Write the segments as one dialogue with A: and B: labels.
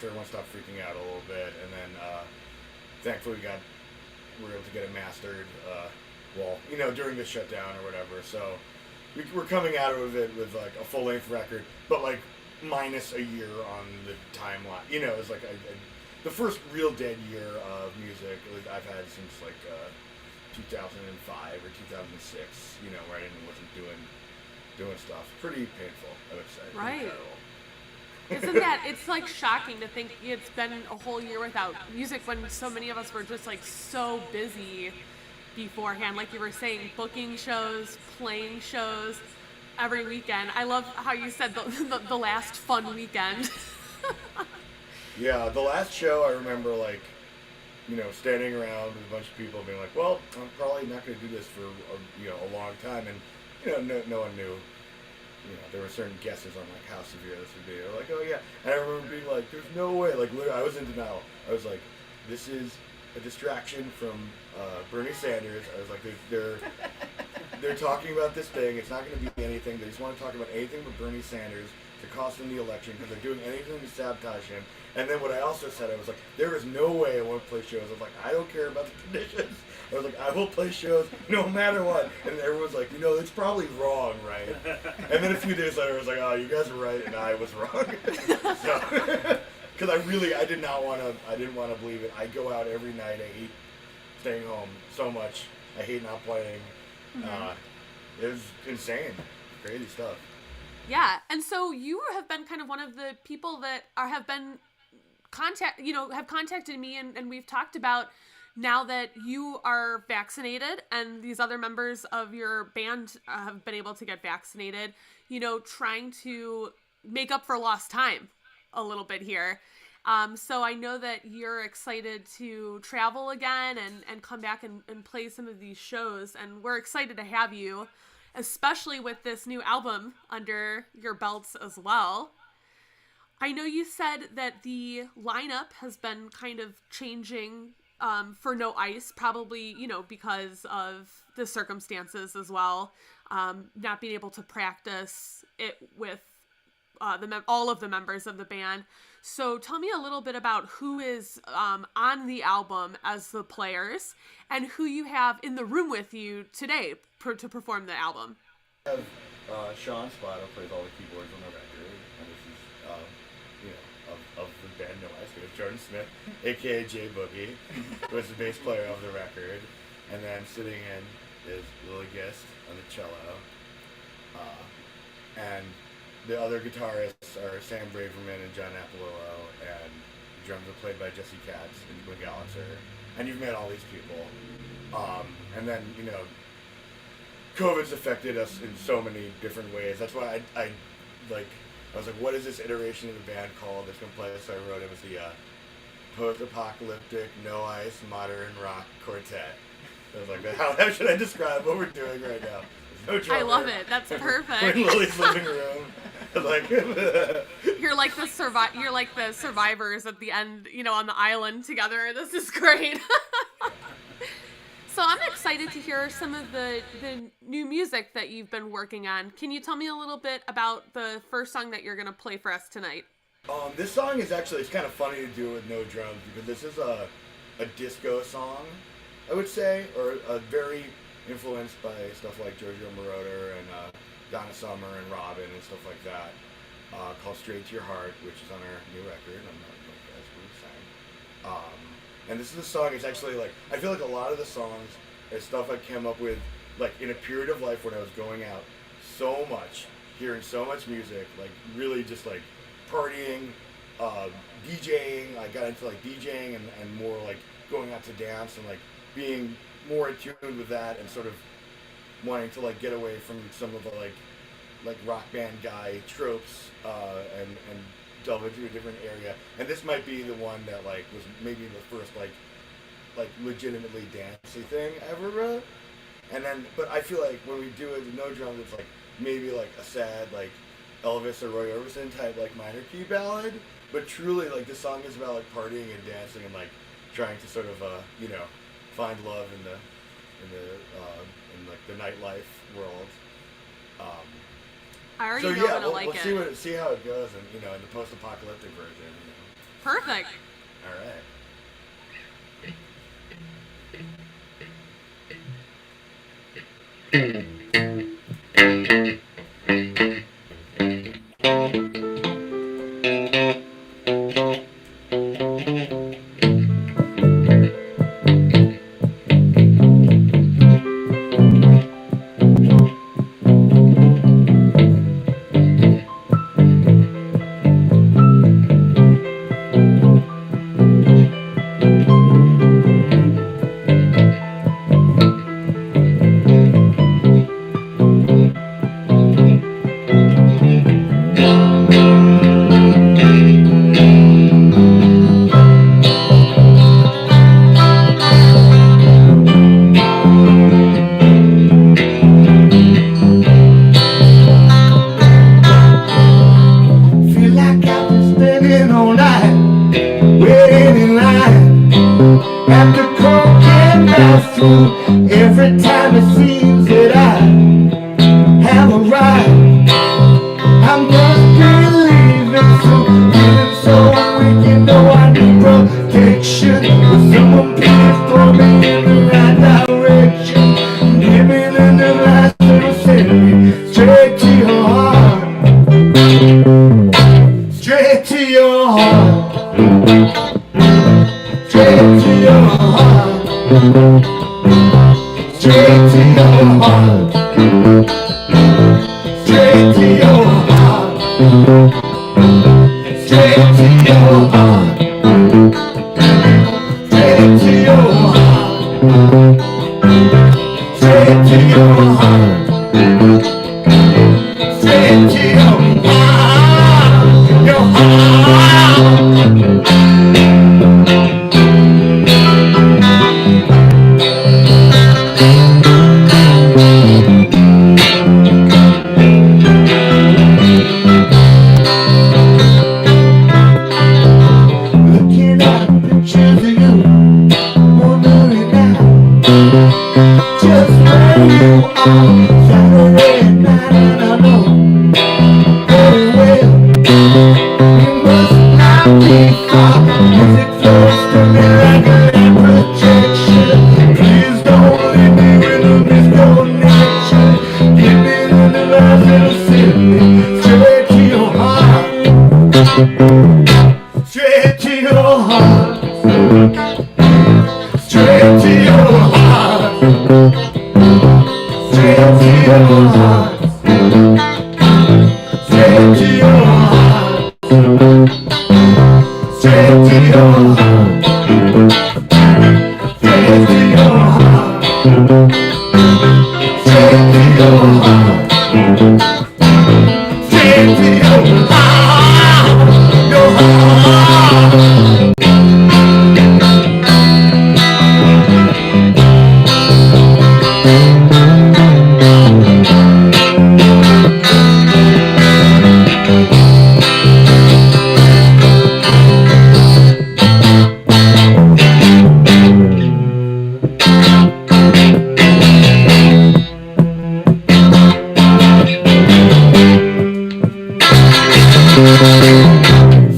A: after everyone stopped freaking out a little bit, and then thankfully we were able to get it mastered. During the shutdown or whatever. So we're coming out of it with like a full length record, but like minus a year on the timeline. It's like the first real dead year of music I've had since like 2005 or 2006. Where I wasn't doing stuff. Pretty painful, I would say.
B: Right. Isn't that, it's like shocking to think it's been a whole year without music when so many of us were just like so busy beforehand, like you were saying, booking shows, playing shows every weekend. I love how you said the last fun weekend.
A: Yeah, the last show I remember standing around with a bunch of people being like, well, I'm probably not going to do this for a long time, and no one knew. There were certain guesses on like how severe this would be. They were like, oh yeah, and I remember being like, there's no way. Like literally, I was in denial. I was like, this is a distraction from Bernie Sanders. I was like, they're talking about this thing. It's not going to be anything. They just want to talk about anything but Bernie Sanders to cost him the election because they're doing anything to sabotage him. And then what I also said, I was like, there is no way I won't play shows. I was like, I don't care about the conditions. I was like, I will play shows no matter what. And everyone's like, it's probably wrong, right? And then a few days later, I was like, oh, you guys are right, and I was wrong. Because I didn't want to believe it. I go out every night. I hate staying home so much. I hate not playing. It was insane. Crazy stuff.
B: Yeah, and so you have been kind of one of the people that have contacted me, and we've talked about now that you are vaccinated and these other members of your band have been able to get vaccinated, trying to make up for lost time a little bit here. So I know that you're excited to travel again and come back and play some of these shows, and we're excited to have you, especially with this new album under your belts as well. I know you said that the lineup has been kind of changing for No Ice, probably, because of the circumstances as well, not being able to practice it with all of the members of the band. So tell me a little bit about who is on the album as the players and who you have in the room with you today to perform the album.
A: I have Sean Spotto plays all the keyboards on the record, and this is of the band No Ice. We have Jordan Smith, aka Jay Boogie, who is the bass player of the record, and then sitting in is Lily Gist on the cello, and the other guitarists are Sam Braverman and John Apollo, and the drums are played by Jesse Katz and Gwen Gallagher. And you've met all these people. And then, COVID's affected us in so many different ways. That's why I was like, what is this iteration of the band called that's going to play this? So I wrote it was the Post-Apocalyptic No Ice Modern Rock Quartet. I was like, how should I describe what we're doing right now? No drummer.
B: I love it. That's perfect.
A: In Lily's living room.
B: You're like the survivors at the end, on the island together. This is great. So I'm excited to hear some of the new music that you've been working on. Can you tell me a little bit about the first song that you're going to play for us tonight?
A: This song is actually, it's kind of funny to do with no drums because this is a disco song, I would say, or a very influenced by stuff like Giorgio Moroder and Donna Summer and Robin and stuff like that, called Straight to Your Heart, which is on our new record. I'm not like that's what we sang. And this is a song, it's actually I feel like a lot of the songs is stuff I came up with in a period of life when I was going out so much, hearing so much music, really just partying, DJing. I got into DJing and more going out to dance and being more in tune with that and sort of wanting to get away from some of the rock band guy tropes and delve into a different area. And this might be the one that was maybe the first legitimately dancey thing I ever wrote. And then, but I feel like when we do it with no drums, it's maybe a sad Elvis or Roy Orbison type minor key ballad. But truly this song is about partying and dancing and trying to sort of find love in the nightlife world.
B: I already know I'm gonna like it.
A: See how it goes, and in the post-apocalyptic version.
B: Perfect.
A: All right. Every time it seems that I have arrived, I must believe it. So feeling so weak, you know I need protection. Will someone please throw me in the right direction? Give me the device that will send me straight to your heart. Straight to your heart. Straight to your heart. Straight to your heart. Straight to your heart. Straight to your heart. Straight to your heart. Straight to your heart. Straight to your heart. Your heart. Saturday night, and I know very well you must not be far. Music flows to me like a projection. Please don't leave me with a misconnection. Give me the device that'll send me straight to your heart. Straight to your heart. Straight to your heart. Straight to your heart. Straight to your heart. Straight to your heart. Straight to your heart. Straight to your heart. Straight to your heart. Your heart.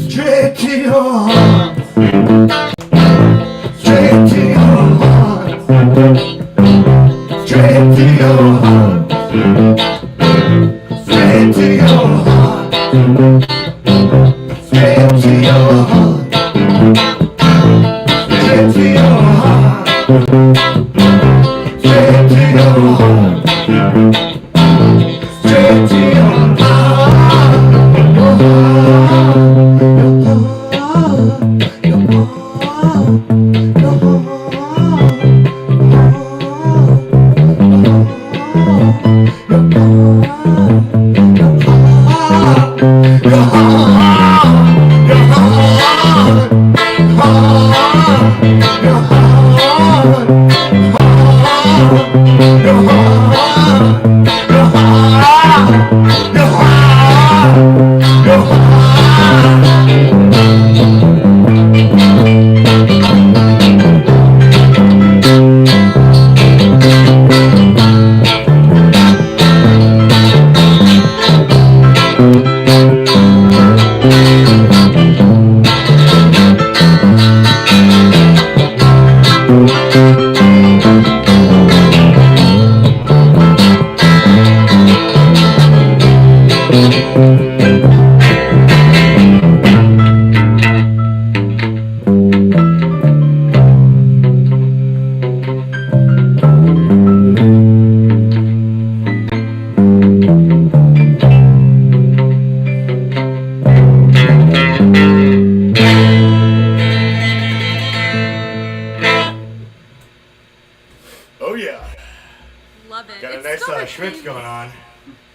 A: Straight to your heart. Straight to your heart. Straight to your heart. Straight to your heart. Straight to your heart. Straight to your heart. Straight to your heart. Straight to your your heart. Schmidt's going on.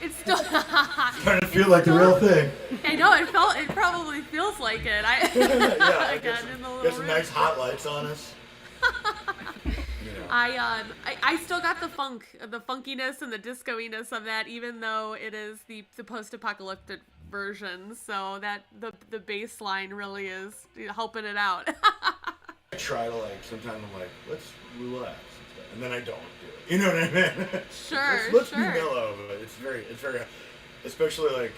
B: It's still
A: Starting to feel like the real thing.
B: I know, it probably feels like it.
A: Yeah,
B: Again, in the little
A: get some
B: room.
A: nice hot lights on us. You know.
B: I still got the funkiness and the disco-iness of that, even though it is the post-apocalyptic version. So that the bass line really is helping it out.
A: I try to sometimes I'm like, let's relax, and then I don't do it. You know what I mean?
B: Sure,
A: let's
B: sure.
A: be mellow, but it's very, especially I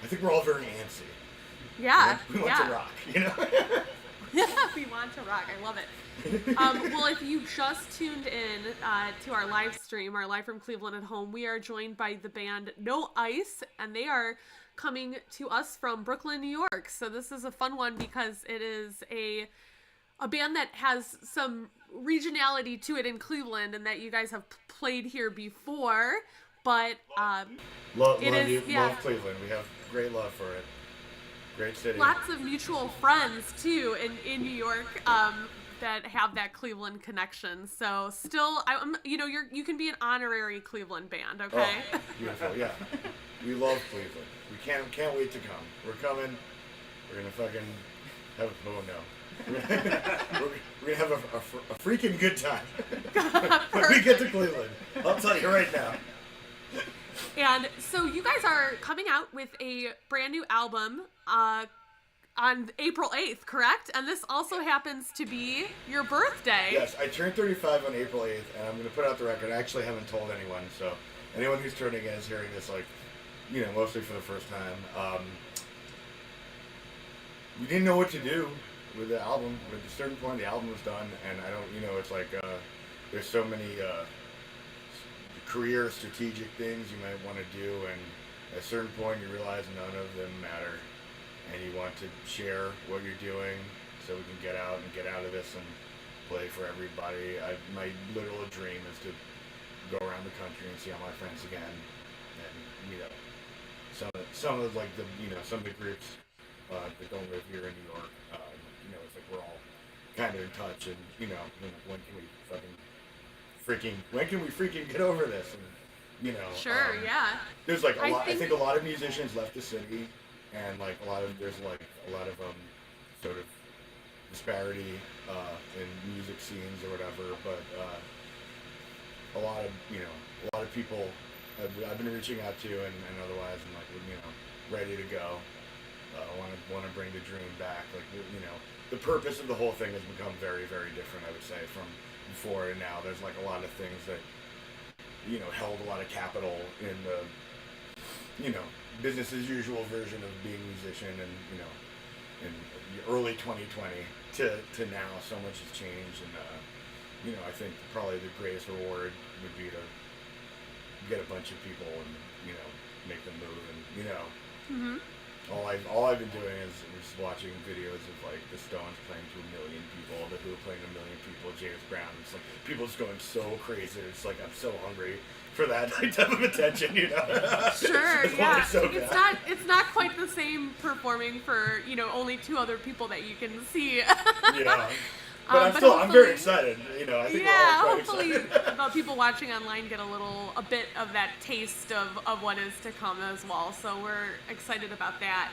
A: think we're all very antsy.
B: Yeah,
A: We want to rock, you know?
B: We want to rock. I love it. Well, if you just tuned in to our live stream, our Live from Cleveland at Home, we are joined by the band No Ice, and they are coming to us from Brooklyn, New York. So this is a fun one because it is a band that has some regionality to it in Cleveland, and that you guys have played here before. But
A: love
B: Cleveland.
A: We have great love for it. Great city.
B: Lots of mutual friends too in New York that have that Cleveland connection. So still, you can be an honorary Cleveland band, okay?
A: Oh, beautiful, yeah. We love Cleveland. We can't wait to come. We're coming. We're gonna fucking have we're gonna have a freaking good time when we get to Cleveland. I'll tell you right now.
B: And so you guys are coming out with a brand new album on April 8th, correct? And this also happens to be your birthday.
A: Yes, I turned 35 on April 8th, and I'm going to put out the record. I actually haven't told anyone, so anyone who's turning in is hearing this, mostly for the first time. We didn't know what to do with the album. At a certain point, the album was done, and I don't, it's like there's so many career strategic things you might want to do, and at a certain point, you realize none of them matter. And you want to share what you're doing so we can get out of this and play for everybody. My literal dream is to go around the country and see all my friends again, and some of the groups that don't live here in New York. It's like we're all kind of in touch, and when can we freaking get over this? And
B: Sure, yeah.
A: There's a lot. I think a lot of musicians left the city. And there's a lot of sort of disparity in music scenes or whatever, but a lot of people I've been reaching out to, and otherwise I'm ready to go. Want to bring the dream back. The purpose of the whole thing has become very, very different, I would say, from before and now. There's a lot of things that held a lot of capital in the business as usual version of being a musician, and in the early 2020 to now, so much has changed, and I think probably the greatest reward would be to get a bunch of people and make them move, and all I've been doing is just watching videos of the Stones playing to 1 million people, the Who playing to 1 million people, James Brown. It's people just going so crazy. It's I'm so hungry for that type of attention,
B: Sure, yeah.
A: So
B: it's not quite the same performing for only 2 other people that you can see.
A: Yeah. But I'm very excited. I think we're all quite
B: hopefully
A: excited.
B: the people watching online get a bit of that taste of what is to come as well. So we're excited about that.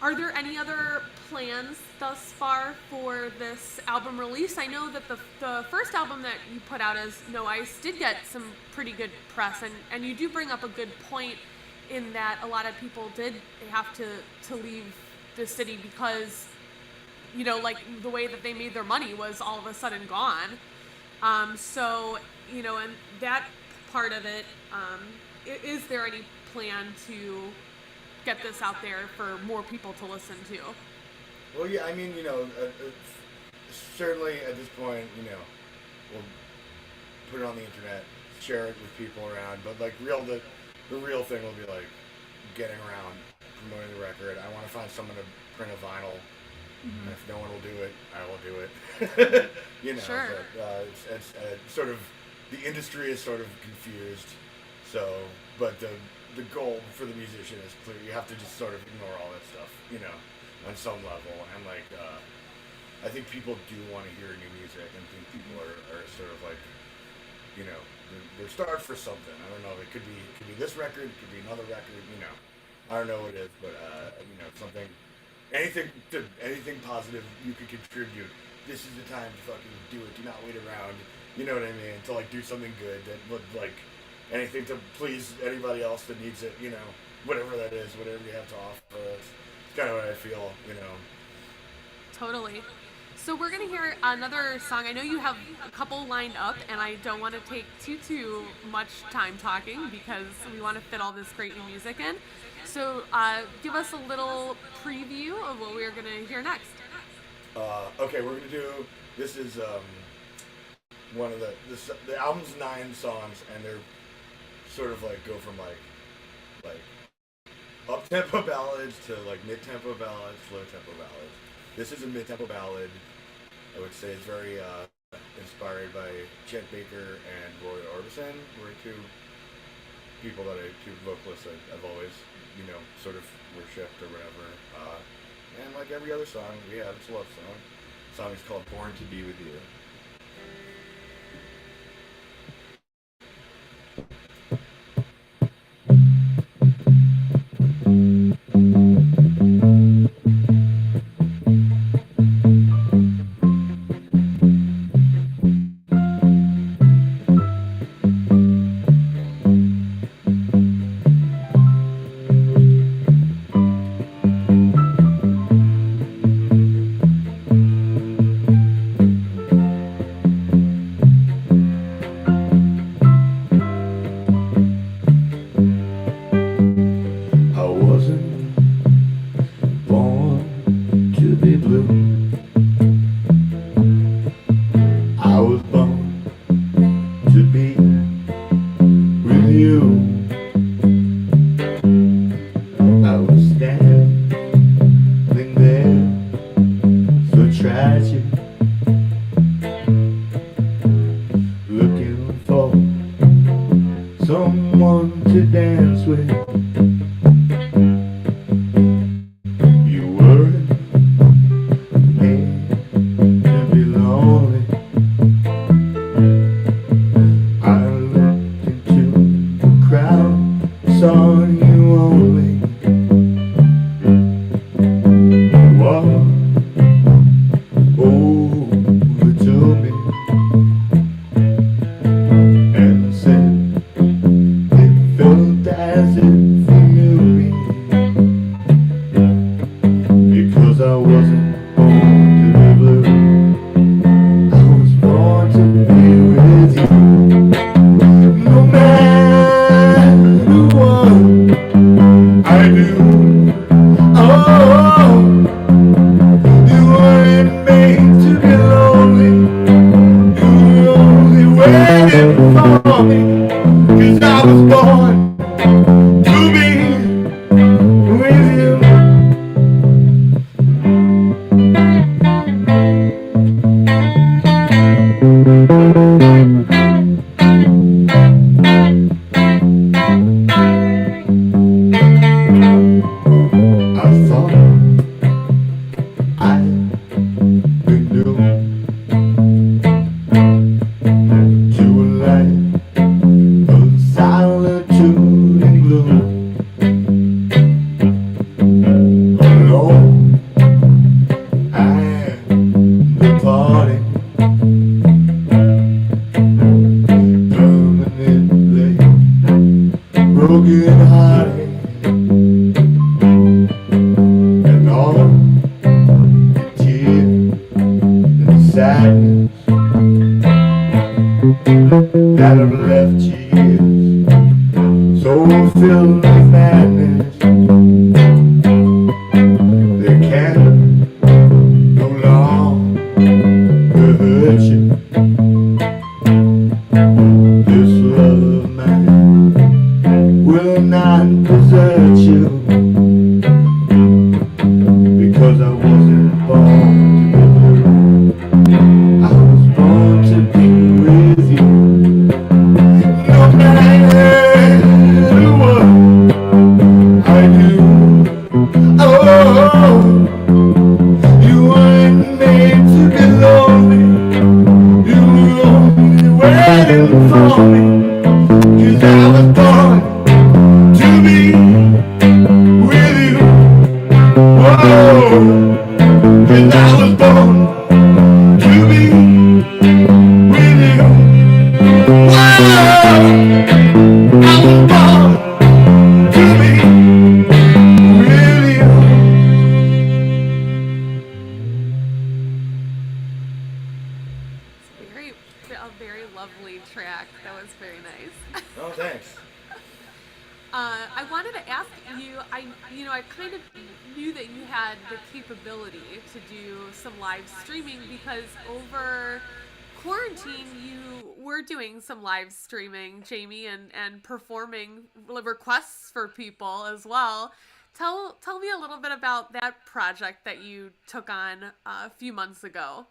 B: Are there any other plans thus far for this album release? I know that the first album that you put out as No Ice did get some pretty good press, and you do bring up a good point in that a lot of people did have to leave the city because the way that they made their money was all of a sudden gone. And that part of it, is there any plan to get this out there for more people to listen to?
A: Well, yeah, I mean, certainly at this point, we'll put it on the internet, share it with people around, but the real thing will be getting around, promoting the record. I want to find someone to print a vinyl. And if no one will do it, I will do it.
B: Sure.
A: But, it's sort of the industry is sort of confused. So, but the goal for the musician is clear. You have to just sort of ignore all that stuff, on some level. And I think people do want to hear new music, and think people are sort of they're starved for something. I don't know. It could be this record. It could be another record. I don't know what it is, but something, anything positive you could contribute. This is the time to fucking do it. Do not wait around. You know what I mean? To do something good that would anything to please anybody else that needs it. Whatever that is, whatever you have to offer. It's kind of what I feel.
B: Totally. So we're gonna hear another song. I know you have a couple lined up, and I don't want to take too much time talking because we want to fit all this great new music in. So give us a little preview of what we're gonna hear next.
A: Okay, we're gonna do. This is one of the album's 9 songs, and they're sort of go from up tempo ballads to mid tempo ballads, slow tempo ballads. This is a mid tempo ballad. I would say it's very inspired by Chet Baker and Roy Orbison, who are two vocalists I've always, sort of worshipped or whatever. And like every other song we have, it's a love song. The song is called Born to Be With You.
C: For me.
A: And I was born to be with you. Whoa, I was born to be with you.
B: A very lovely track. That was very nice.
A: Oh, thanks.
B: I wanted to ask you. I kind of knew that you had the capability to do some live streaming because over quarantine you were doing some live streaming, Jamie, and performing requests for people as well. Tell me a little bit about that project that you took on a few months ago.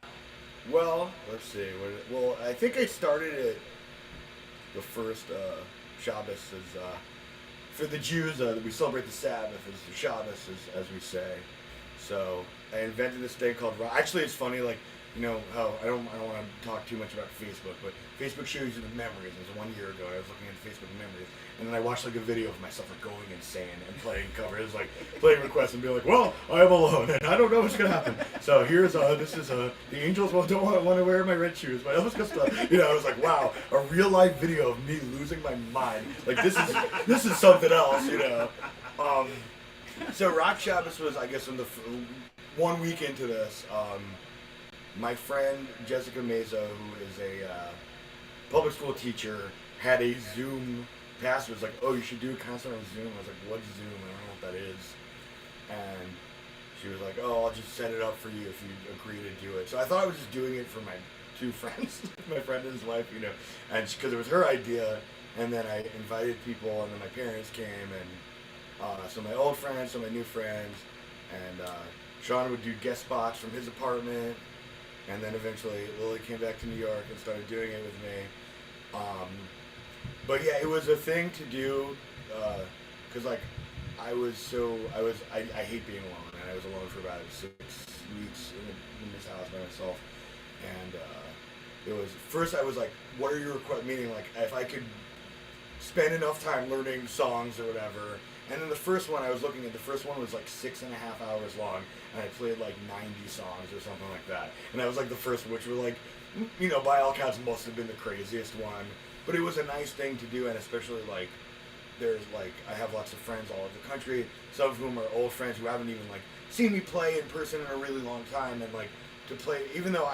A: Well, let's see. Well, I think I started it the first Shabbos is for the Jews. We celebrate the Sabbath as the Shabbos, as we say. So I invented this thing called. Actually, it's funny. Like how I don't want to talk too much about Facebook, but Facebook shows you the memories. It was 1 year ago. I was looking at Facebook memories, and then I watched like a video of myself like going insane and playing covers, like playing requests and being like, "Well, I am alone and I don't know what's gonna happen." So here's this is the Angels don't want to wear my red shoes. My Elvis Costello. I was like, wow, a real life video of me losing my mind. Like this is something else. So Rock Shabbos was, I guess, 1 week into this. My friend Jessica Meza, who is a public school teacher, had a Zoom password. It was like, oh, you should do a concert on Zoom. I was like, what's Zoom? I don't know what that is. And she was like, oh, I'll just set it up for you if you agree to do it. So I thought I was just doing it for my two friends, my friend and his wife, and because it was her idea. And then I invited people, and then my parents came, and so my old friends, so my new friends, and Sean would do guest spots from his apartment. And then eventually Lily came back to New York and started doing it with me. But yeah, it was a thing to do because like I hate being alone, and I was alone for about 6 weeks in this house by myself. And it was first I was like, what are your requests? Meaning like if I could spend enough time learning songs or whatever. And then the first one was like 6.5 hours long, and I played like 90 songs or something like that. And that was like the first, which were like, by all accounts must have been the craziest one. But it was a nice thing to do, and especially like, I have lots of friends all over the country, some of whom are old friends who haven't even like seen me play in person in a really long time, and like to play, even though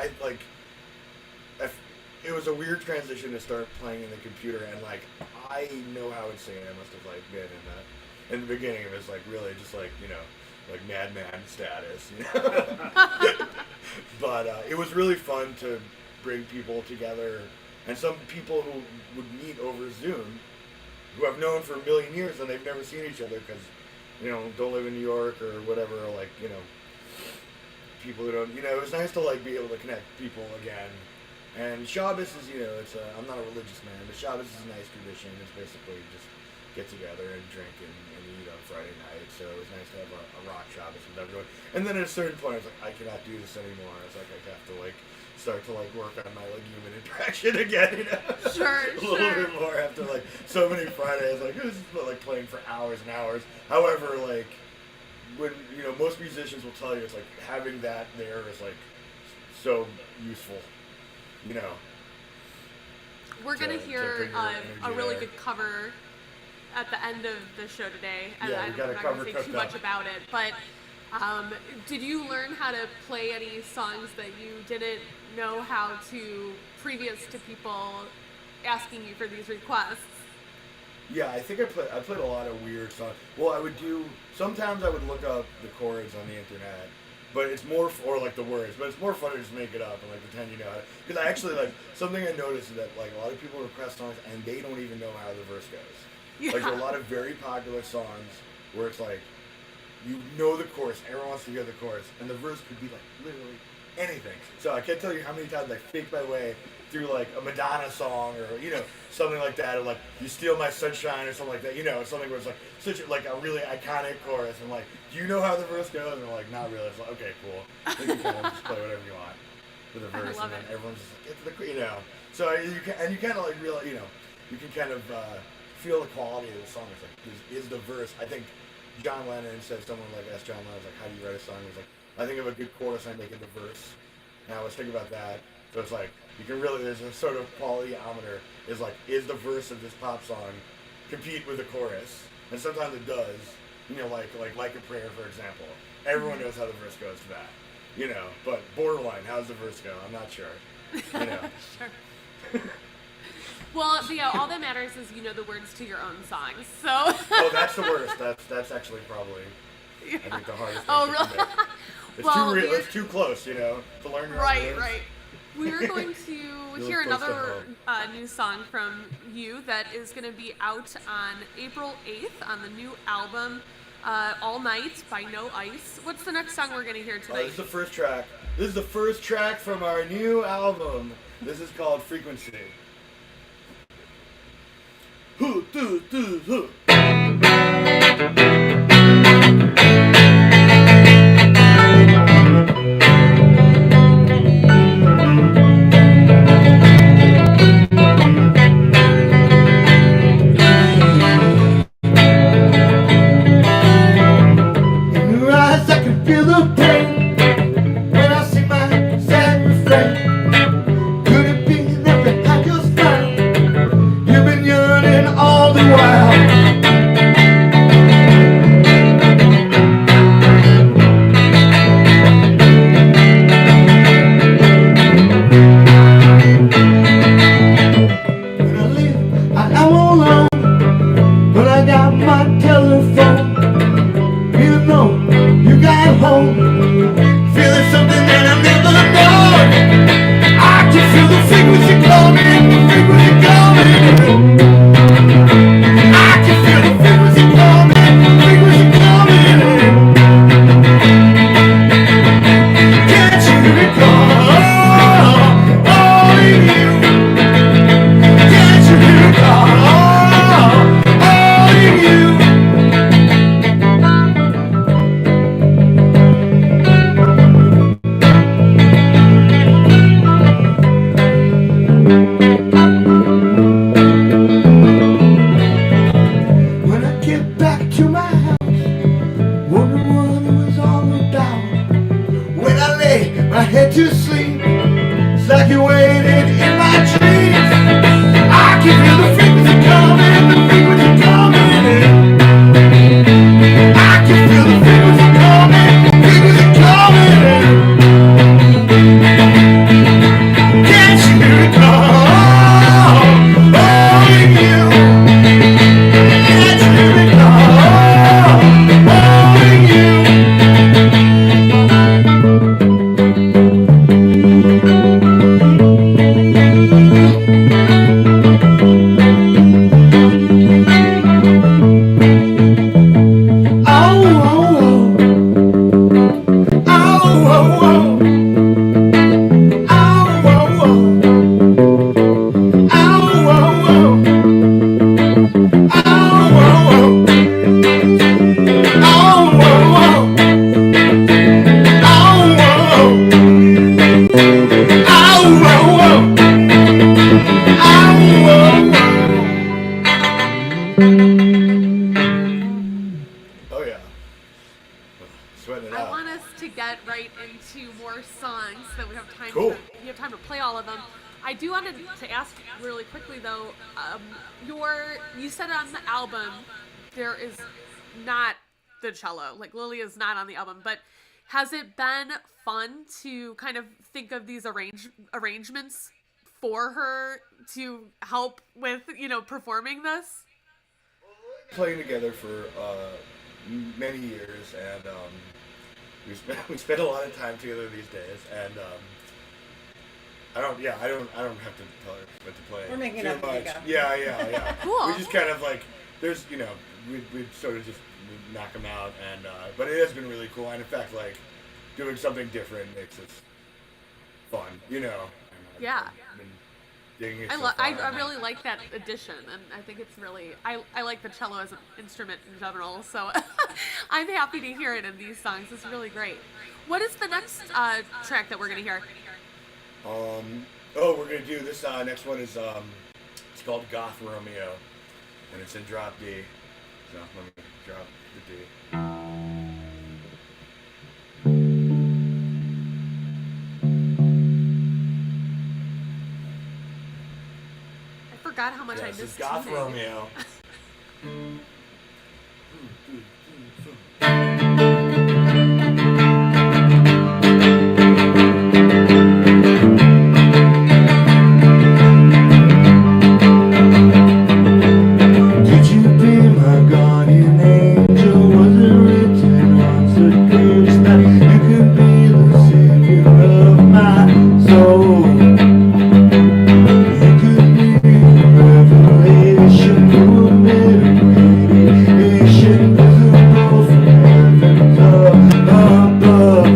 A: it was a weird transition to start playing in the computer, and like I know how insane I must have like been in the beginning. It was like really just like like madman status, But it was really fun to bring people together, and some people who would meet over Zoom, who I've known for a million years and they've never seen each other because don't live in New York or whatever, or like people who don't. It was nice to like be able to connect people again. And Shabbos is, I'm not a religious man, but Shabbos is a nice tradition. It's basically just get together and drink and eat on Friday night. So it was nice to have a rock Shabbos with everyone. And then at a certain point, I was like, I cannot do this anymore. I was like, I have to start to work on my human interaction again.
B: Sure,
A: a little bit more after so many Fridays. This is playing for hours and hours. However, when most musicians will tell you, it's having that there is so useful.
B: We're going to hear a really good cover at the end of the show today. And
A: yeah,
B: I'm not going to say too much about it. But did you learn how to play any songs that you didn't know how to previous to people asking you for these requests?
A: Yeah, I think I played a lot of weird songs. Well, sometimes I would look up the chords on the internet. But it's more, or the words, but it's more fun to just make it up and pretend you know it. Because I actually, something I noticed is that a lot of people request songs and they don't even know how the verse goes.
B: Yeah.
A: There are a lot of very popular songs where it's the chorus, everyone wants to hear the chorus, and the verse could be literally anything. So I can't tell you how many times I faked my way through a Madonna song or something like that, or You Steal My Sunshine or something like that. Something where it's such a really iconic chorus, and do you know how the verse goes? And they're not really. It's okay, cool. You can just play whatever you want for the verse, and then everyone's just get to the So you kind of realize you can kind of feel the quality of the song. It's is the verse. I think John Lennon said someone asked John Lennon how do you write a song? He's I think of a good chorus, I make it the verse. And I was thinking about that. So it's like, you can really, there's a sort of polyometer, is like, is the verse of this pop song compete with the chorus? And sometimes it does. You know, like a Prayer, for example. Everyone knows how the verse goes to that. You know, but borderline, how's the verse go? I'm not sure. You know.
B: Sure. Well, yeah, all that matters is you know the words to your own songs. So.
A: Oh, that's the worst. That's actually probably,
B: Yeah.
A: I think, the hardest thing
B: Oh,
A: to
B: really?
A: commit. It's
B: Well,
A: it's too close, you know, to learn your own
B: Right,
A: words.
B: right. We're going to hear
A: close to
B: another
A: home.
B: new song from you that is going to be out on April 8th on the new album, All Night by No Ice. What's the next song we're going to hear tonight?
A: This is the first track. This is the first track from our new album. This is called Frequency. Hoo, doo, doo, hoo. In your eyes I can feel the pain when I sing my sad refrain. Could it be that behind your smile you've been yearning all the while? When I leave, I am alone, but I got my telephone. Even though you got home, feeling something that I've never known. I can feel the frequency coming, the frequency coming. I can feel the frequency coming, the frequency coming. Can't you recall only you? Can't you recall only you? When I get back to my house, wondering what it was all about. When I lay my head to sleep, it's like you're waiting in my dreams. I can feel the frequency coming, the frequency coming. I can feel the frequency coming, frequency coming. Can't you recall only you? Can't you recall only you? Oh yeah. Sweating it
B: I
A: out.
B: want us to get right into more songs so that we have time.
A: Cool.
B: We have time to play all of them. I do want to ask really quickly though. You said on the album there is not the cello. Like Lily is not on the album, but has it been fun to kind of think of these arrangements for her to help with performing this?
A: Playing together for many years, and we spend a lot of time together these days, and I don't have to tell her what to play.
C: We're making
A: too
C: up as we
A: much.
C: go.
A: Yeah.
B: Cool.
A: We just kind of like there's we sort of just knock them out, and but it has been really cool, and in fact like doing something different makes it fun, And
B: Yeah.
A: I've been digging it
B: I
A: so far,
B: I
A: and
B: really like that addition, and I think it's really I like the cello as an instrument in general, so I'm happy to hear it in these songs. It's really great. What is the next track that we're gonna hear?
A: we're gonna do this next one is it's called Goth Romeo, and it's in drop D. So let me drop the D.
B: forgot how much I
A: This is
B: missed
A: Goth
B: tuning.
A: Romeo.
C: Did you be my guardian angel? Was it written on such pages that you could be the savior of my soul? You could be a revelation through a bit of radiation, visible from heavens above.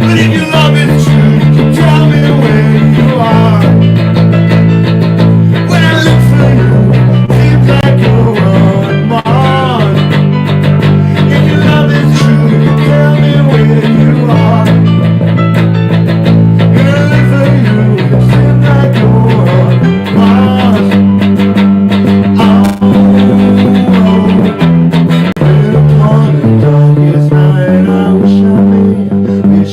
C: But if your love is true, tell me where you are. When I look for you, seems like you're on Mars. If your love is true, tell me where you are. When I look for you, it seems like you're on Mars. When upon the darkest night, I wish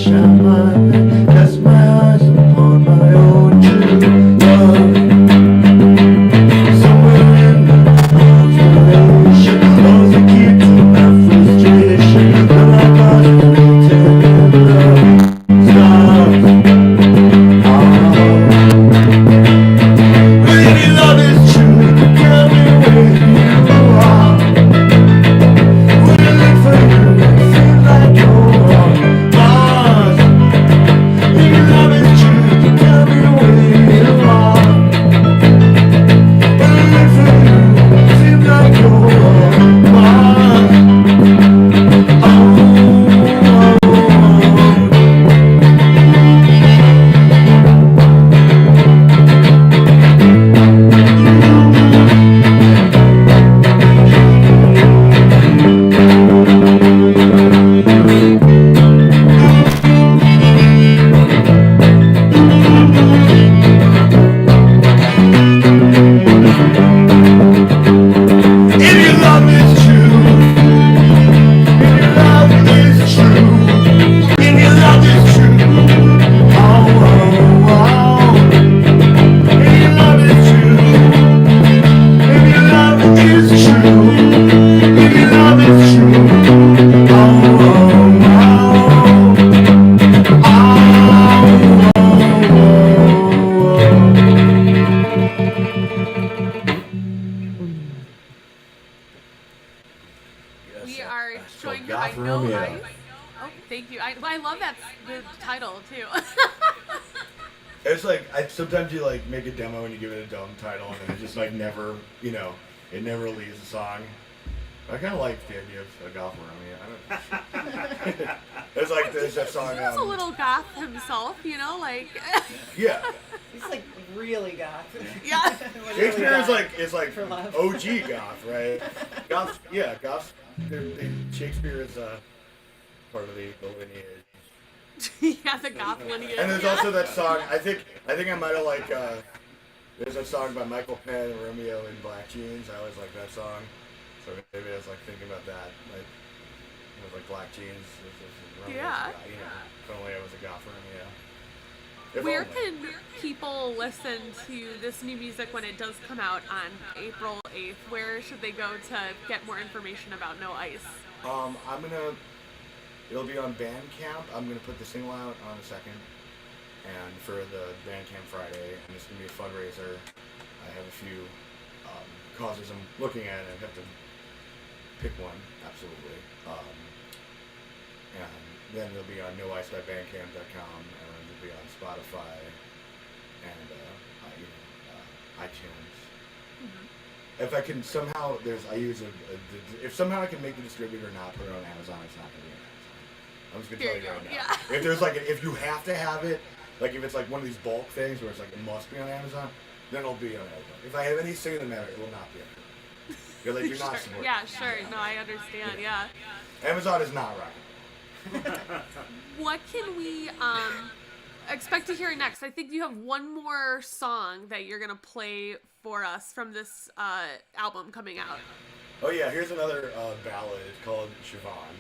C: I might cast my eyes upon my own true love. Somewhere in the constellation, was a key to my frustration. But I got written in the stars. But if your love is true, tell me where you are. When I look for you, it seems like you're on Mars. If your love is true, tell me where you are. When I look for you, it seems like you're on Mars. If your love is true, if your love is true, if your love is true, oh, oh, oh. If your love is true, if your love is true, if your love is true, oh, oh, oh.
B: We are
A: That's
B: joined
A: called
B: here by
A: Goth
B: No
A: Romeo.
B: Ice. Oh, thank you. I love that the title too.
A: It's like sometimes you like make a demo and you give it a dumb title and then it just like never, it never leaves the song. I kind of like the idea of a Goth Romeo. I don't. It's like there's that song.
B: He's a little goth himself, like.
A: Yeah.
D: He's like really goth.
B: Yeah.
D: Really
A: Shakespeare is
D: goth.
A: like
D: For love.
A: OG goth, right? Goth, yeah, goth. Shakespeare is part of the lineage.
B: Yeah, the goth lineage.
A: And there's
B: yeah.
A: also that song. I think I might have like. There's that song by Michael Penn, Romeo in Black Jeans. I always like that song. So maybe I was like thinking about that, like with like Black Jeans. Romeo,
B: Yeah.
A: If only I was a goth Romeo. If
B: Where
A: only.
B: can people listen to this new music when it does come out on April 8th? Where should they go to get more information about No Ice?
A: It'll be on Bandcamp. I'm gonna put the single out on the 2nd, and for the Bandcamp Friday, and it's gonna be a fundraiser. I have a few causes I'm looking at, and I have to pick one, absolutely. And then it'll be on noice.bandcamp.com, and it'll be on Spotify and iTunes.
B: Mm-hmm.
A: If I can somehow, if somehow I can make the distributor not put it on Amazon, it's not gonna be on Amazon. I'm just gonna
B: There
A: tell
B: you
A: you
B: go,
A: right now.
B: yeah.
A: If there's like, if you have to have it, like if it's like one of these bulk things where it's like it must be on Amazon, then it'll be on Amazon. If I have any say in the matter, it will not be on Amazon. You're like, you're not
B: Sure.
A: supporting.
B: Yeah, sure. No, I understand. Yeah.
A: Amazon is not right.
B: What can we expect to hear next? I think you have one more song that you're gonna play for us from this album coming out.
A: Oh yeah, here's another ballad called Siobhan.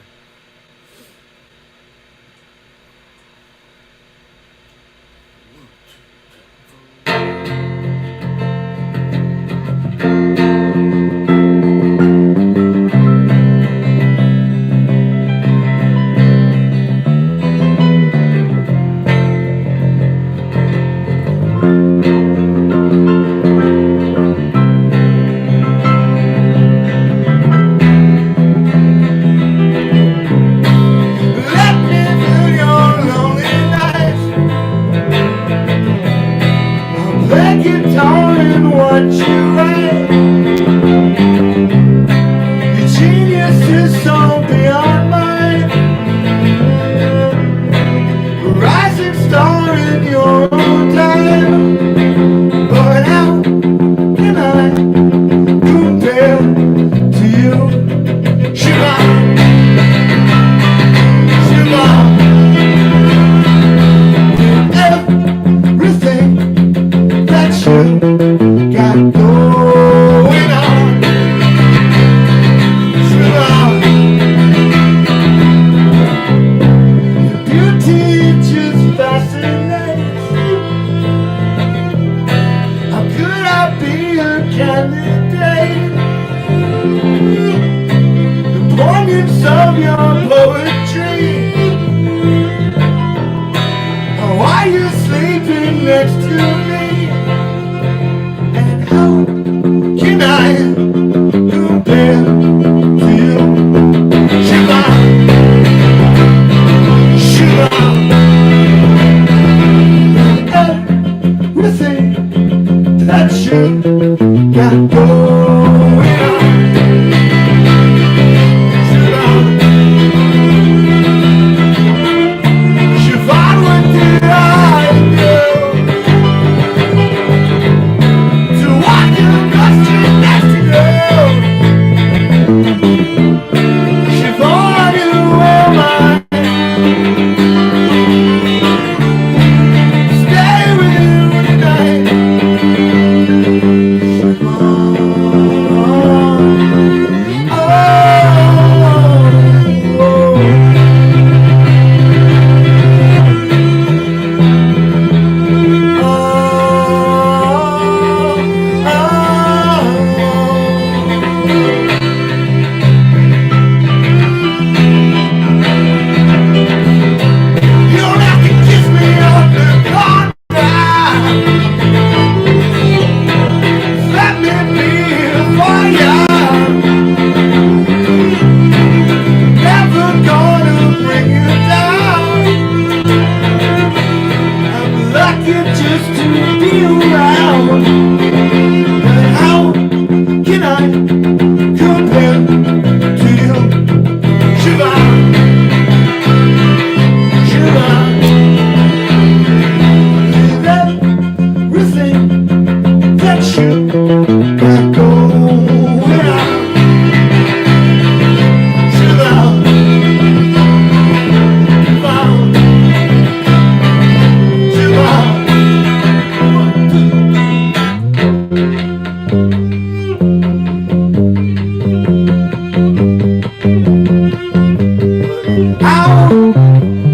C: how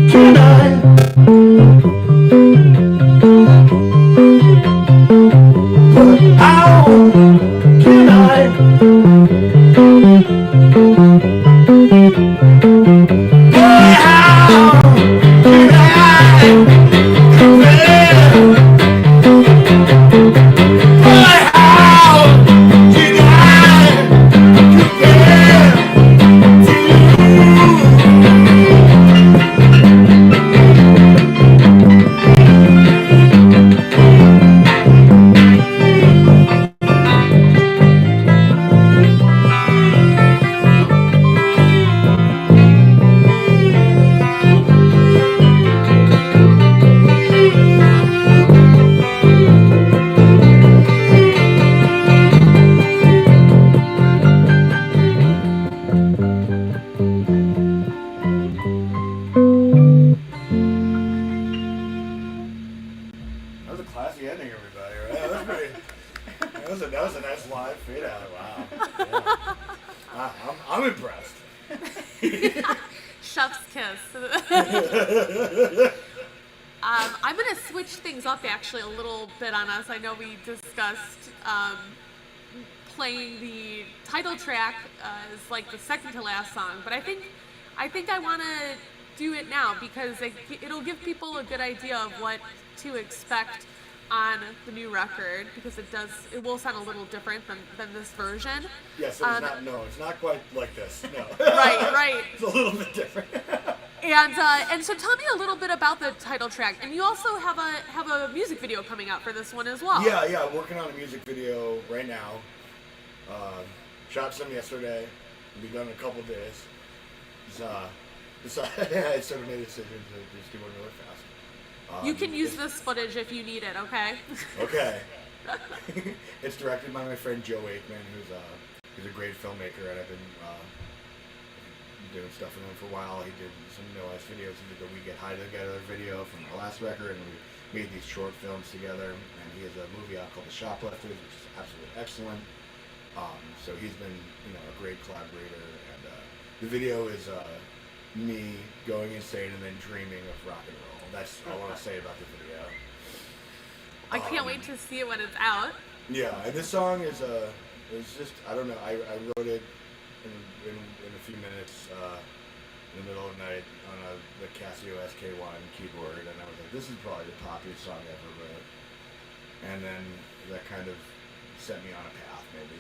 C: can I? But how can I? Boy, how can I compare? Boy, how can I compare to you?
A: That was a classy ending, everybody. Right? That was pretty. That was a nice live fade out. Wow. Yeah. I'm impressed.
B: Chef's kiss. I'm going to switch things up actually a little bit on us. I know we discussed playing the title track as like the second to last song, but I think I want to do it now because it'll give people a good idea of what to expect on the new record because it will sound a little different than this version.
A: Yeah, so it's not quite like this. No.
B: Right.
A: It's a little bit different.
B: And so tell me a little bit about the title track, and you also have a music video coming out for this one as well.
A: Yeah, working on a music video right now. Shot some yesterday. It'll be done in a couple days. I sort of made a decision to just do it really fast.
B: You can use this footage if you need it, okay?
A: Okay. It's directed by my friend Joe Aikman, who's a great filmmaker, and I've been doing stuff with him for a while. He did some No Ice videos. He did the We Get High Together video from our last record, and we made these short films together. And he has a movie out called The Shoplifters, which is absolutely excellent. So he's been, a great collaborator, and the video is me going insane and then dreaming of rock and roll. That's all I want to say about the video.
B: I can't wait to see it when it's out.
A: Yeah, and this song is it's just, I don't know, I wrote it in a few minutes in the middle of the night on the Casio SK1 keyboard, and I was like, this is probably the poppiest song I ever wrote. And then that kind of set me on a path, maybe.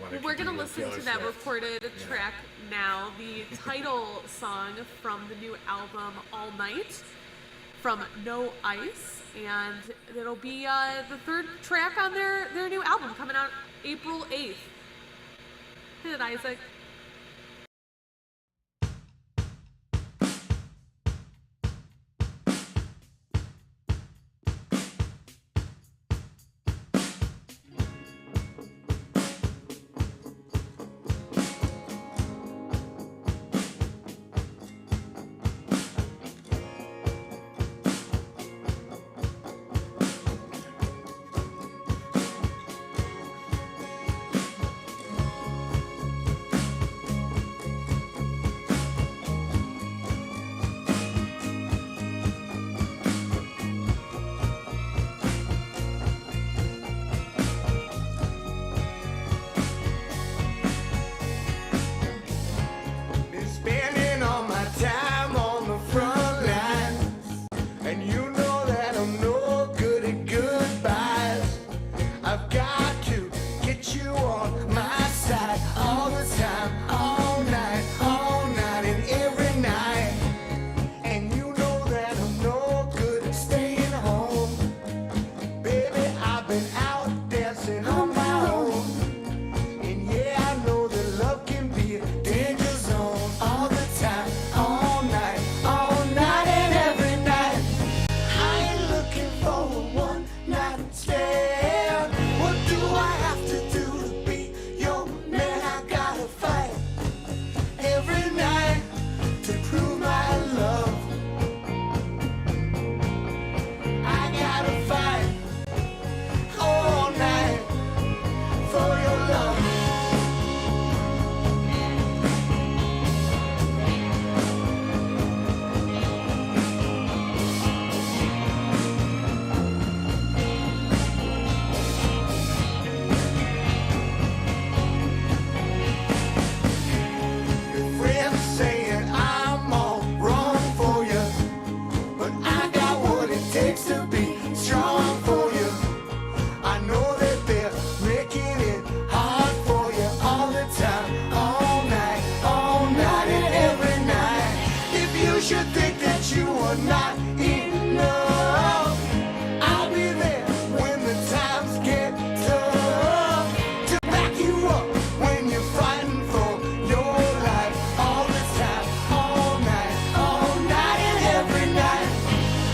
B: Well, we're going to listen to that recorded track now, the title song from the new album All Night from No Ice, and it'll be the third track on their new album coming out April 8th. Hit it, Isaac.
C: should think that you are not enough. I'll be there when the times get tough to back you up when you're fighting for your life all the time, all night and every night.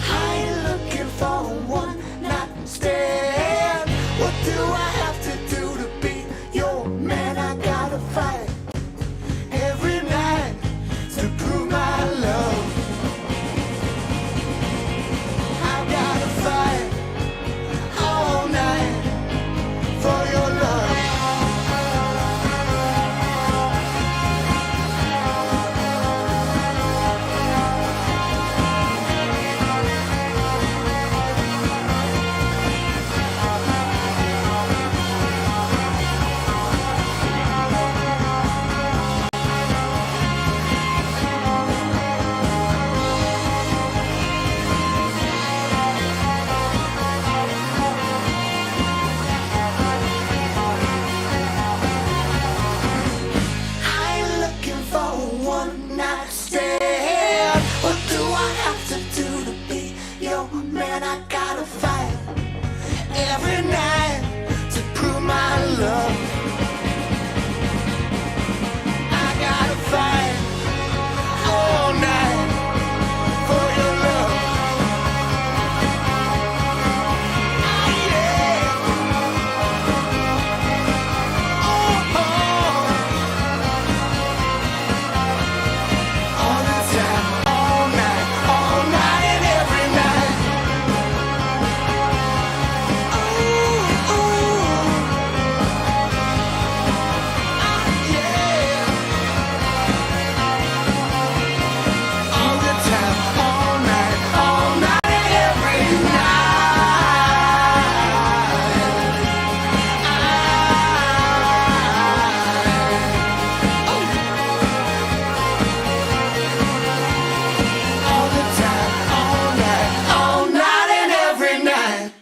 C: I ain't looking for a one-night stand. What do I have to do to be your man? I gotta fight every night to prove my love. I gotta fight all night for your love. I ain't looking for a one-night stand. What do I have to do to be your man? I gotta fight every night to prove my love. I gotta fight all night for your love. Ah, yeah. Oh, all the time, all night and every night. Ooh, ah, yeah. All the time, all night and every all the time, all night and every night.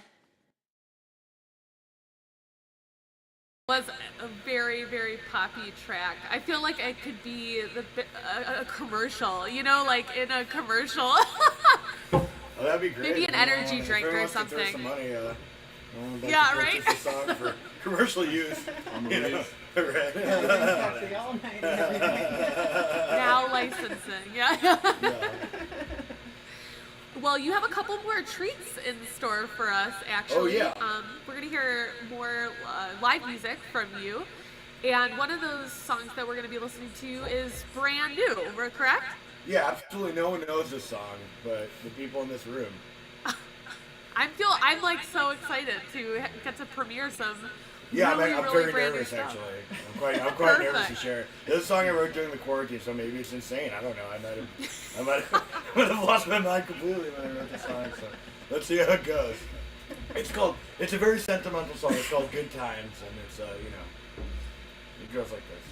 B: Was a very, very poppy track. I feel like it could be a commercial, you know, like in a commercial.
A: Oh, that'd be great.
B: Maybe an energy drink
A: If
B: or
A: anyone wants to throw
B: something.
A: some money, like
B: Yeah,
A: to
B: right?
A: purchase a song for commercial use. You know, right?
D: Coffee all night and every night.
B: Now licensing, yeah.
A: Yeah.
B: Well, you have a couple more treats in store for us, actually.
A: Oh, yeah.
B: We're going to hear more live music from you. And one of those songs that we're going to be listening to is brand new, we're correct?
A: Yeah, absolutely. No one knows this song, but the people in this room.
B: I'm like so excited to get to premiere some
A: Yeah,
B: really,
A: I'm
B: really
A: very
B: brand new
A: nervous
B: stuff.
A: actually. I'm quite nervous to
B: Perfect.
A: share. This is a song I wrote during the quarantine, so maybe it's insane. I don't know. I might have lost my mind completely when I wrote the song. So let's see how it goes. It's a very sentimental song. It's called Good Times, and it's it goes like this.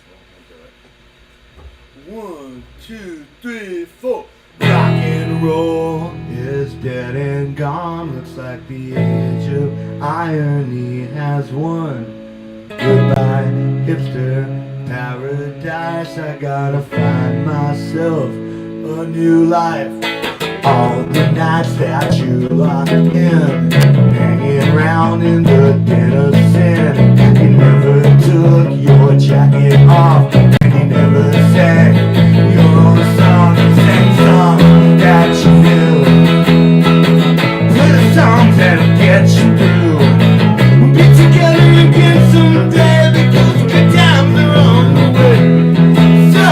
A: We'll do it. 1, 2, 3, 4. Rock and roll is dead and gone. Looks like the age of irony has won. Goodbye, hipster paradise. I gotta find myself a new life. All the nights that you locked in, hanging around in the den of sin. You never took your jacket off, and you never sang your own song. You sang songs that you knew, play the songs that'll get you through. We'll be together again someday, because good times are on the way. So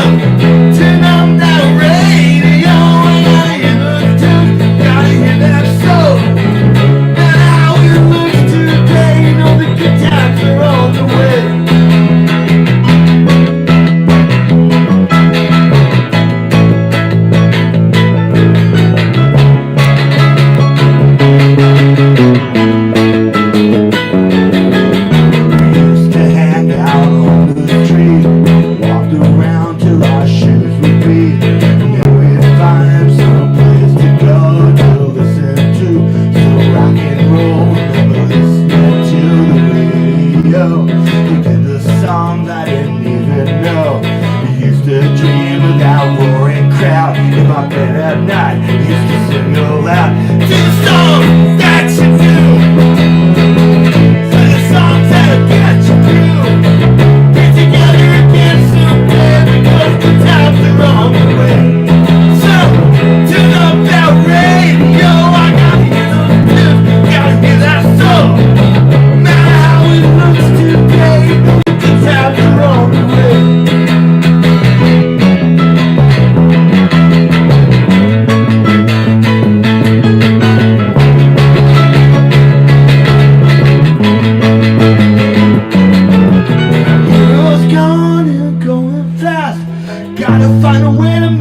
A: turn on that radio, and I hear those tunes, gotta hear that soul. And how it looks today, you know the good times are on the way.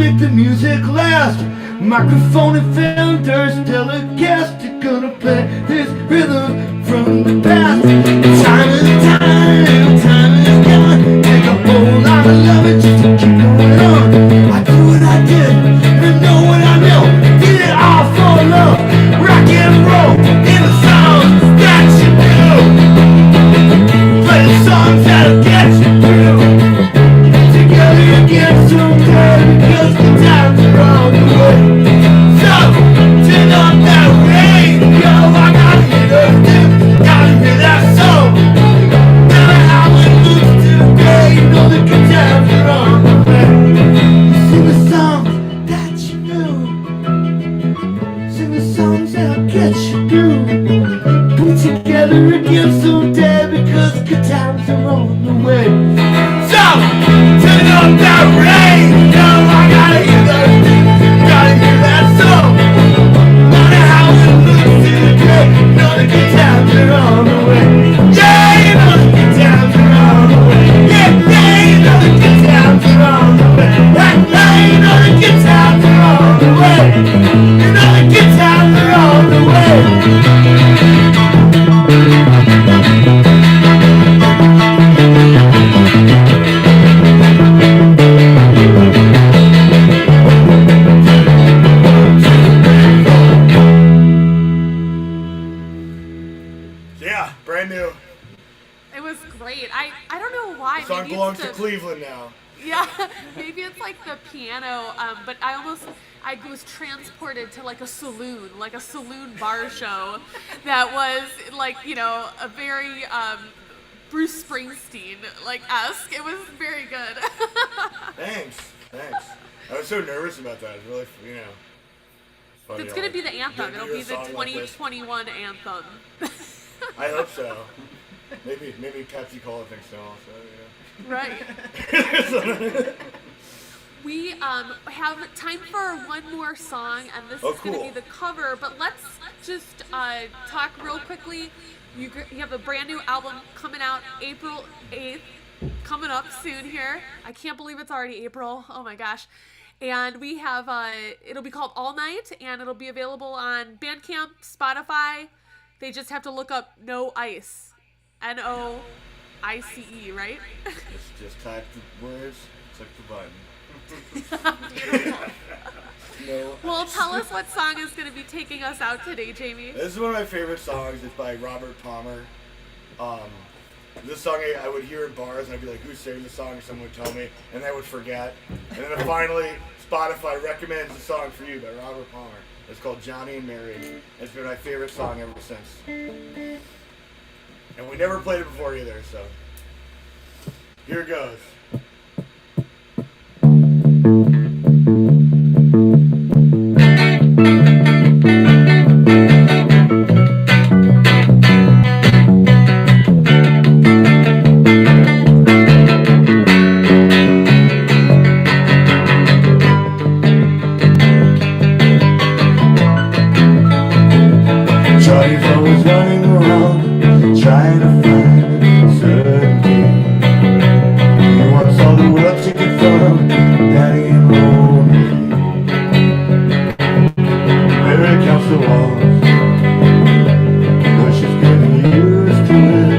C: make the music last. Microphone and Fender, Telecaster, gonna play this rhythm from the past. Time is time, time is gone. Take a whole lot of loving just to keep going on. I do what I did, and know what I know. Did it all for love, rock and roll, in the songs that you do. Play the songs that'll get you through. Together again someday, because the times are on the way. So, turn up that radio, I gotta hear those tunes, gotta hear that song. No matter how it looks today, you know the good times are on the way. Sing the songs that you know, sing the songs that'll get you through. Put together again someday, because good times are on the way. So, turn up that radio, I gotta hear those tunes, gotta hear that song. No matter how it looks today, you know the good times are on the way. Yeah, you know the good times are on the way. Yeah, yeah, you know the good times are on the way. Yeah, yeah, you know the good times are on the way. You know the good times are on the way.
A: Yeah, brand new.
B: It was great. I don't know why.
A: The song
B: Maybe
A: belongs
B: it's
A: to Cleveland now.
B: Yeah, maybe it's like the piano, but I was transported to like a saloon bar show that was like, you know, a very Bruce Springsteen esque. It was very good.
A: Thanks. I was so nervous about that. It's really, you know. Funny
B: It's
A: how
B: gonna be the anthem.
A: you
B: It'll
A: do a
B: be the
A: song like this.
B: 2021 anthem.
A: I hope so. Maybe Pepsi Cola thinks so also,
B: Right.
A: yeah.
B: We have time for one more song, and this is going to
A: cool.
B: be the cover. But let's just talk real quickly. You have a brand new album coming out April 8th, coming up soon here. I can't believe it's already April. Oh my gosh. And we have, it'll be called All Night, and it'll be available on Bandcamp, Spotify. They just have to look up No Ice. Noice, right?
A: Just type the words, click the button.
B: Beautiful.
A: No.
B: Well, tell us what song is going to be taking us out today, Jamie.
A: This is one of my favorite songs. It's by Robert Palmer. This song I would hear in bars, and I'd be like, who sang the song? Or someone would tell me, and I would forget. And then finally, Spotify recommends a song for you by Robert Palmer. It's called Johnny and Mary. It's been my favorite song ever since. And we never played it before either, so here it goes.
C: Johnny's always running around, trying to find certainty. He wants all the world to confirm that he ain't lonely. Mary counts the walls, but she's getting used to it.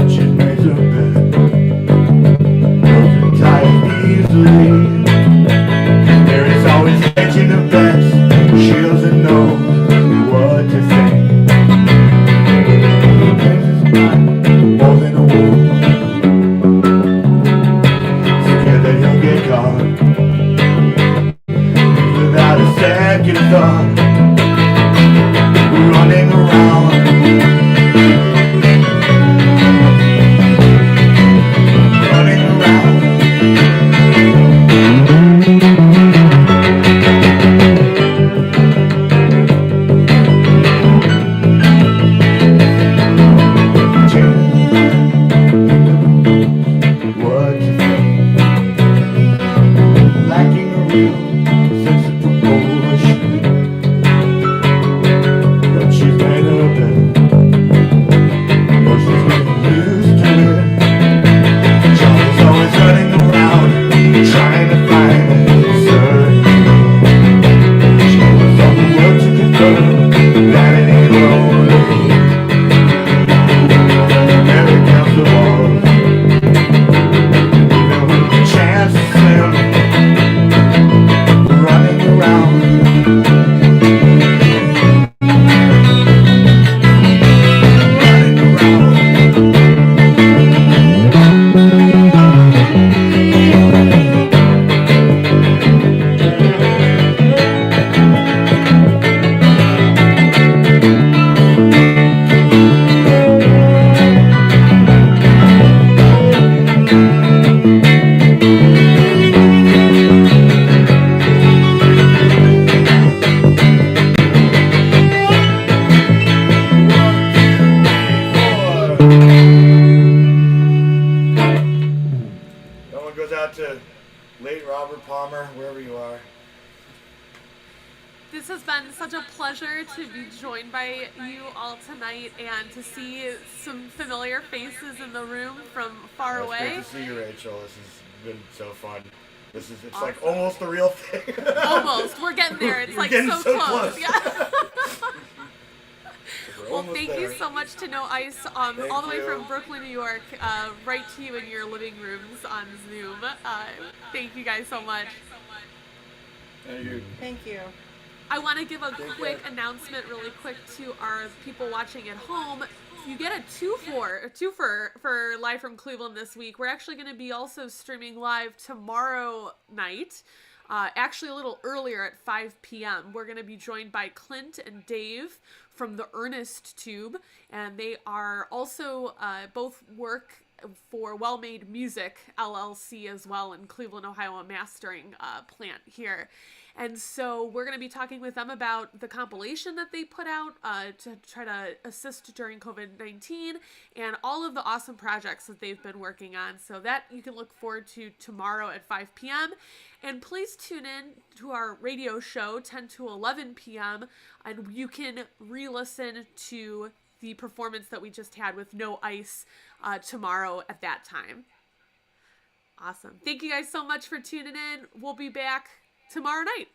C: She's made her bed.
A: out to late Robert Palmer, wherever you are.
B: This has been such a pleasure to be joined by you all tonight and to see some familiar faces in the room from far
A: It's
B: away.
A: great to see you, Rachel. This has been so fun. It's
B: Awesome.
A: like almost the real thing.
B: Almost. We're getting there. It's
A: We're
B: like
A: getting
B: so
A: so
B: close.
A: close.
B: Yeah.
A: We're
B: Well,
A: almost
B: thank
A: there.
B: you so much to No Ice, all the way
A: you.
B: from Brooklyn, New York, right to you in your living rooms on Zoom. Thank you guys so much.
A: Thank you.
D: Thank you.
B: I want to give a
A: Take
B: quick
A: care.
B: announcement really quick to our people watching at home. You get a twofer for Live from Cleveland this week. We're actually going to be also streaming live tomorrow night, actually a little earlier at 5 p.m. We're going to be joined by Clint and Dave from the Ernest Tube, and they are also both work for Well Made Music LLC as well in Cleveland, Ohio, a mastering plant here. And so we're going to be talking with them about the compilation that they put out to try to assist during COVID-19 and all of the awesome projects that they've been working on. So that you can look forward to tomorrow at 5 p.m. And please tune in to our radio show 10 to 11 p.m. and you can re-listen to the performance that we just had with No Ice tomorrow at that time. Awesome. Thank you guys so much for tuning in. We'll be back tomorrow night.